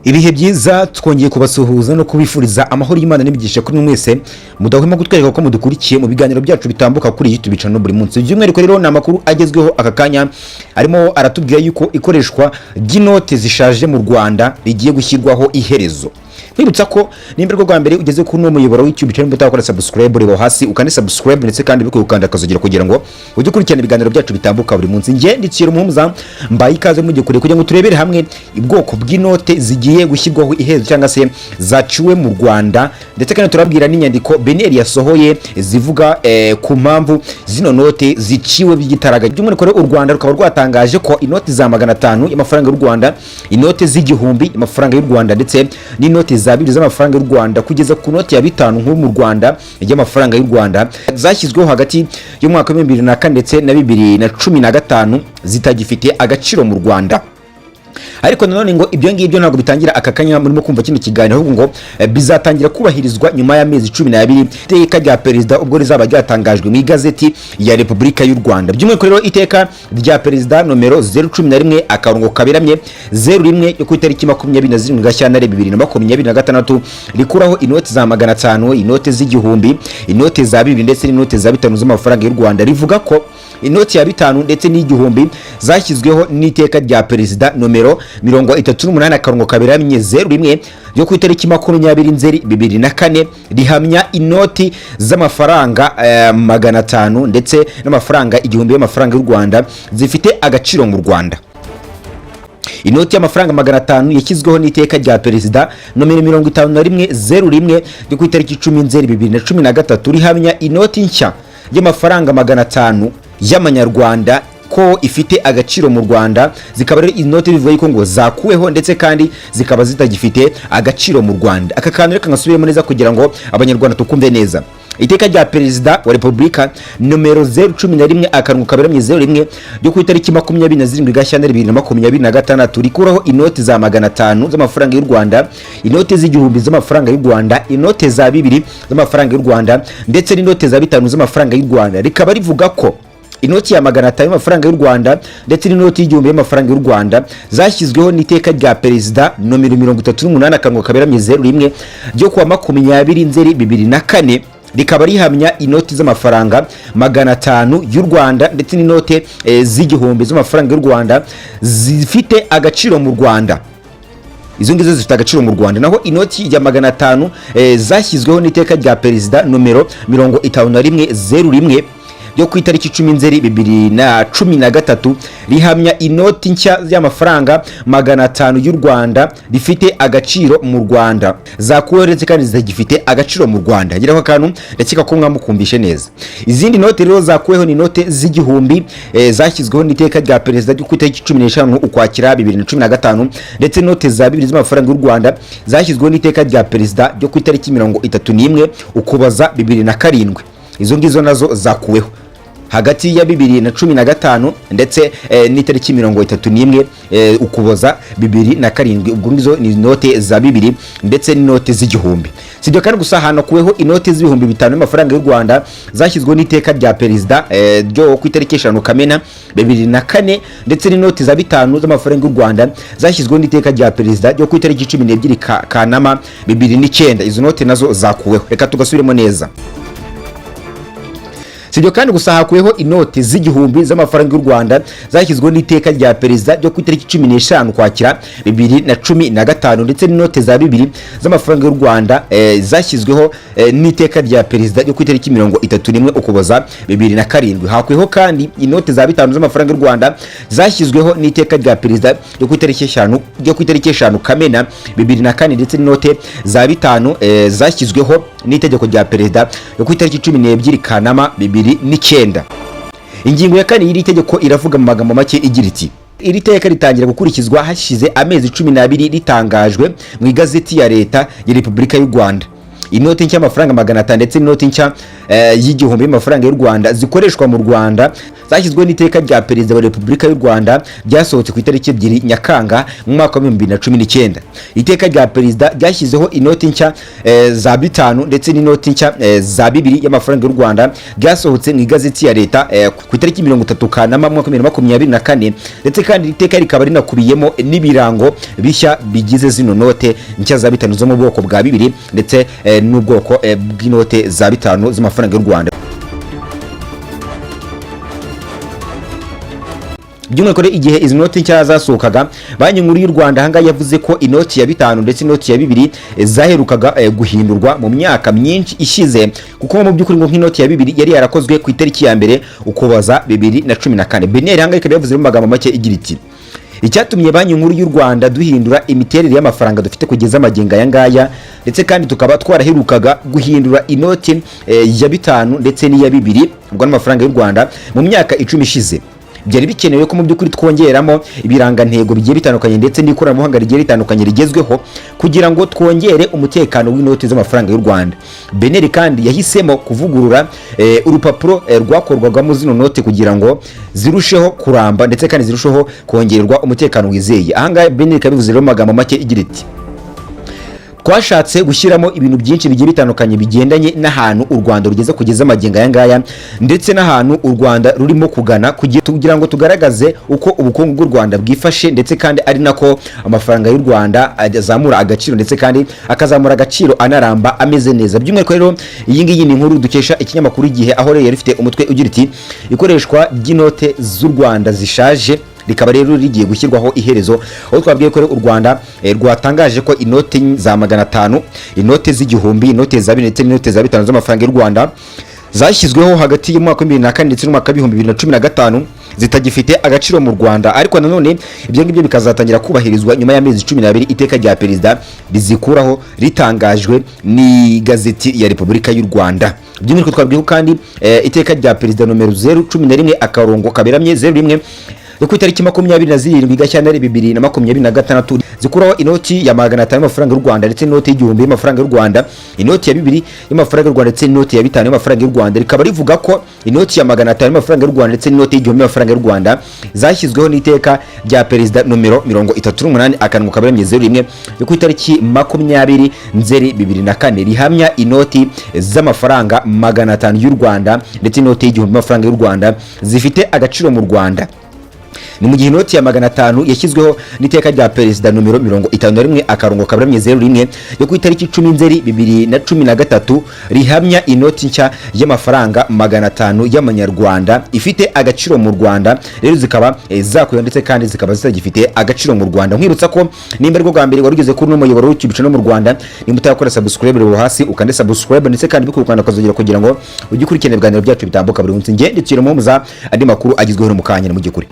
Ibihe byiza twongeye kubasuhuza no kubifuriza amahoro y'Imana n'imigisha kuri mwese mudahwema gutwereka ko mudukurikiye mu biganiro byacu bitambuka kuri YouTube channel buri munsi. By'umwihariko rero ni amakuru agezweho aka kanya arimo aratubwira yuko ikoreshwa ry'inote zishaje mu Rwanda rigiye gushyirwaho iherezo. Nibutsa ko nimba rwo mbere ugeze ku no muyoboro w'ITube channel mutakora subscribe rero hasi ukane subscribe ndetse kandi bikukanda akazogera kugira ngo ujye kurikirana ibiganiro byacu bitambuka buri munsi. Nge ndicira umuhumuza mbaye ikaze mujye kure kugira ngo turebere hamwe ibwoko bw'inote zigiye gushyirwaho iherezo cyangwa se zaciwe mu Rwanda, ndetse kandi turabwira n'inyandiko BNL yasohoye zivuga ku mpamvu zino note ziciwe by'igitaraga. By'umwihariko rero u Rwanda rukaba rwatangaje ko inoti za 500 y'amafaranga y'u Rwanda, inote z'igihumbi y'amafaranga y'u Rwanda ndetse n'inote za 2 z'amafaranga y'u Rwanda kugeza ku noti ya 5 nko mu Rwanda y'amafaranga y'u Rwanda zashyizweho hagati y'umwaka wa 2004 ndetse na 2015 zitagifite agaciro mu Rwanda. Ariko nanone ngo ibyo ngibyo ntabwo bitangira aka kanya murimo kumva kino kiganiro, ahubwo ngo bizatangira kubahirizwa nyuma y'amezi 12 iteka rya perezida ubwo rizaba ryatangajwe mu igazeti ya Repubulika y'u Rwanda. By'umwihariko rero iteka rya perezida nomero 011 akarongo kaberamye 01 yo ku itariki 27 Gashyantare 2026 rikuraho inoti za 500, inoti z'igihumbi, inoti za 2 ndetse n'inoti za 5 z'amafaranga y'u Rwanda. Rivuga ko inoti ya 5 ndetse n'igihumbi zashyizweho n'iteka rya perezida nomero 38 akarongo kaberamye 01 yo ku itariki 20 Nzeri 2004 rihamya inoti z'amafaranga 500 ndetse n'amafaranga igihumbi y'amafaranga y'u Rwanda zifite agaciro mu Rwanda. Inoti y'amafaranga 500 yashyizweho n'iteka rya perezida nomero 5101 yo ku itariki 10 Nzeri 2013 rihamya inoti nshya y'amafaranga 500 y'amanyarwanda ko ifite agaciro mu Rwanda, zikaba rero inoti bivuye ko ngo zakuweho ndetse kandi zikaba zitagifite agaciro mu Rwanda. Aka kantu reka ngasubiremo neza kugira ngo abanyarwanda tukumve neza. Iteka rya perezida wa Repubulika nomero 011 akarongo kaberamye 01 yo ku itariki 27 Gashyantare 2026 rikuraho inoti za 500 z'amafaranga y'u Rwanda, inoti z'igihumbi z'amafaranga y'u Rwanda, inoti za 2 z'amafaranga y'u Rwanda ndetse n'inoti za 5 z'amafaranga y'u Rwanda. Rikaba rivuga ko inoti ya 500 y'amafaranga y'u Rwanda ndetse n'inoti y'igihumbi y'amafaranga y'u Rwanda zashyizweho n'iteka rya perezida nomero 38 akarongo kaberamye 01 ryo kuwa 20 Nzeri 2004 rikaba rihamya inoti z'amafaranga 500 y'u Rwanda ndetse n'inote z'igihumbi z'amafaranga y'u Rwanda zifite agaciro mu Rwanda. Izo ngizo zifite agaciro mu Rwanda, naho inoti ya 500 zashyizweho n'iteka rya perezida nomero 5101 yo ku itariki 10 Nzeri 2013 rihamya inoti nshya y'amafaranga 500 y'u Rwanda rifite agaciro mu Rwanda, zakuweho ndetse kandi zitagifite agaciro mu Rwanda. Ngira ko kantu ndetse ko mwamukumvishe neza. Izindi note rero zakuweho ni note z'igihumbi zashyizweho n'iteka rya perezida ryo ku itariki 15 Ukwakira 2015 ndetse note za 2 z'amafaranga y'u Rwanda zashyizweho n'iteka rya perezida ryo ku itariki 31 Ukuboza 2007. Izo ngizo nazo zakuweho hagati ya 2015 ndetse n'itariki 31 Ukuboza 2007. Ubwo ngizo ni note za 2 ndetse n'inote z'igihumbi. Sibyo kandi gusa hano kuweho inote z'ibihumbi 5 y'amafaranga y'u Rwanda zashyizweho n'iteka rya perezida ryo ku itariki 5 Kamena 2004 ndetse n'inote za 5 z'amafaranga y'u Rwanda zashyizweho n'iteka rya perezida ryo ku itariki 12 Kanama 2009. Izo note nazo zakuweho. Reka tugasubiremo neza. Sibyo kandi gusa hakuweho inoti z'igihumbi z'amafaranga y'u Rwanda zashyizweho n'iteka rya perezida ryo ku itariki 15 Ukwakira 2015 ndetse n'inote za 2 z'amafaranga y'u Rwanda zashyizweho n'iteka rya perezida ryo ku itariki 31 Ukuboza 2007. Hakuweho kandi inote za 5 z'amafaranga y'u Rwanda zashyizweho n'iteka rya perezida ryo ku itariki 5 Kamena 2004 ndetse n'inote za 5 zashyizweho n'itegeko rya perezida ryo ku itariki 12 Kanama 2009. Ingingo ya 4 y'iri tegeko iravuga mu magambo make igira iti: iri teka ritangira gukurikizwa hashize amezi 12 ritangajwe mu igazeti ya leta ya Repubulika y'u Rwanda. Inoti nshya y'amafaranga 500 ndetse n'inoti nshya y'igihumbi y'amafaranga y'u Rwanda zikoreshwa mu Rwanda zashyizweho n'iteka rya perezida wa Repubulika y'u Rwanda ryasohotse ku itariki 2 Nyakanga mu mwaka wa 2019. Iteka rya perezida ryashyizeho inoti nshya za 5 ndetse n'inoti nshya za 2 y'amafaranga y'u Rwanda ryasohotse mu igazeti ya leta ku itariki 30 Kanama mu mwaka wa 2024, ndetse kandi iteka rikaba rinakubiyemo n'ibirango bishya bigize zino note nshya za 5 zo mu bwoko bwa 2 ndetse n'ubwoko bw'inote za 5 z'amafaranga y'u Rwanda. By'umwihariko igihe izi noti nshya zasohokaga, Banki Nkuru y'u Rwanda ahangaha yavuze ko inoti ya 5 ndetse inoti ya 2 zaherukaga guhindurwa mu myaka myinshi ishize, kuko mu by'ukuri ngo nk'inoti ya 2 yari yarakozwe ku itariki ya mbere Ukuboza 2014. Beneri ahangaha ikaba yavuze mu magambo make igira iti: icyatumye Banki Nkuru y'u Rwanda duhindura imiterere y'amafaranga dufite kugeza amagingo aya ngaya, ndetse kandi tukaba twaraherukaga guhindura inoti ya 5 ndetse n'iya 2 ubwo n'amafaranga y'u Rwanda mu myaka 10 ishize. Byari bikenewe ko mu by'ukuri twongeramo ibirangantego bigiye bitandukanye ndetse n'ikoranabuhanga rigiye ritandukanye rigezweho kugira ngo twongere umutekano w'inoti z'amafaranga y'u Rwanda. Beneri kandi yahisemo kuvugurura urupapuro rwakorwagamo zino note kugira ngo zirusheho kuramba ndetse kandi zirusheho kongererwa umutekano wizeye. Ahangaha Beneri kabivuze rero magambo make igira iti: twashatse gushyiramo ibintu byinshi bigiye bitandukanye bigendanye n'ahantu u Rwanda rugeze kugeza amagingo aya ngaya, ndetse n'ahantu u Rwanda rurimo kugana kugira ngo tugaragaze uko ubukungu bw'u Rwanda bwifashe, ndetse kandi ari nako amafaranga y'u Rwanda azamura agaciro ndetse kandi akazamura agaciro anaramba ameze neza. By'umwihariko rero iyi ngiyi ni inkuru dukesha ikinyamakuru Igihe, aho rero rifite umutwe ugira iti: ikoreshwa ry'inote z'u Rwanda zishaje rikaba rero rigiye gushyirwaho iherezo, aho twabwiye ko u Rwanda rwatangaje ko inoti za 500, inoti z'igihumbi, inoti za 2 ndetse n'inoti za 5 z'amafaranga y'u Rwanda zashyizweho hagati y'umwaka wa 2004 ndetse n'umwaka wa 2015 zitagifite agaciro mu Rwanda, ariko nanone ibyo ngibyo bikazatangira kubahirizwa nyuma y'amezi 12 iteka rya perezida rizikuraho ritangajwe ni gazeti ya Repubulika y'u Rwanda. By'umwihariko twabwiye kandi iteka rya perezida nomero 011/01 yo ku itariki 27 Gashyantare 2026 zikuraho inoti ya 500 y'amafaranga y'u Rwanda ndetse n'inoti y'igihumbi y'amafaranga y'u Rwanda, inoti ya 2 y'amafaranga y'u Rwanda ndetse n'inoti ya 5 y'amafaranga y'u Rwanda. Rikaba rivuga ko inoti ya 500 y'amafaranga y'u Rwanda ndetse n'inoti y'igihumbi y'amafaranga y'u Rwanda zashyizweho n'iteka rya perezida nomero 38/01 yo ku itariki 20 Nzeri 2004 rihamya inoti z'amafaranga 500 y'u Rwanda ndetse n'inoti y'igihumbi y'amafaranga y'u Rwanda zifite agaciro mu Rwanda. Ni mu gihe inoti ya 500 yashyizweho n'iteka rya perezida nomero 51/01 yo ku itariki 10 Nzeri 2013 rihamya inoti nshya y'amafaranga 500 y'amanyarwanda ifite agaciro mu Rwanda, rero zikaba zakuye ndetse kandi zikaba zitagifite agaciro mu Rwanda. Nkwibutsa ko nimba rwo bwa mbere warugeze kuri no muyoboro w'YouTube no mu Rwanda, nimba utakora subscribe rero hasi ukande subscribe ndetse kandi bikukanda kazogera kugira ngo ugikurikirane ibiganiro byacu bitambuka buri munsi. Nge ndikira mu muza andi makuru agizweho mu kanya mu gikuri.